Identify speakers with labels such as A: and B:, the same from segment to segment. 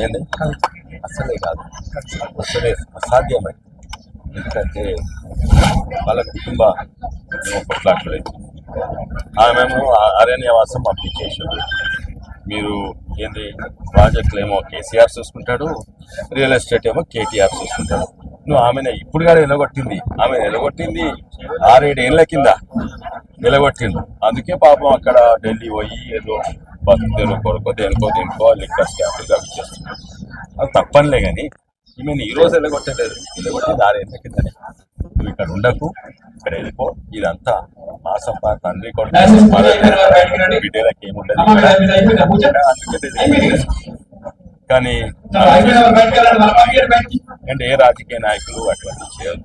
A: ఏంటి అసలే కాదు, అసలే అసాధ్యమై. ఎందుకంటే వాళ్ళ కుటుంబ కొట్లాడలేదు. ఆమెమో అరణ్యవాసం పంపించేసాడు. మీరు ఏంది ప్రాజెక్టులు ఏమో కేసీఆర్ చూసుకుంటాడు, రియల్ ఎస్టేట్ ఏమో కేటీఆర్ చూసుకుంటాడు. నువ్వు ఆమెను ఇప్పుడు కూడా నిలగొట్టింది, ఆమె నిలగొట్టింది 6-7 ఏళ్ళ కింద నిలగొట్టిండు. అందుకే పాపం అక్కడ ఢిల్లీ పోయి ఏదో బతుకుదేరు కొడుకో దేనికో లిక్కర్ స్కామ్లు అవి చేస్తున్నాడు. అది తప్పనిలే కానీ ఈమెను ఈ రోజు నిలగొట్టలేదు, నిలగొట్టింది 6 ఏళ్ళ కిందనే. నువ్వు ఇక్కడ ఉండకు, ఇక్కడ వెళ్ళిపో. ఇదంతా మాసప్ప తండ్రి కొడుకు బిడ్డలకి ఏముండదు కానీ అంటే ఏ రాజకీయ నాయకులు అటువంటి చేయరు.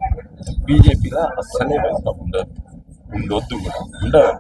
A: బీజేపీలో అస్సలే వెళ్తాం ఉండొద్దు కూడా ఉండదు.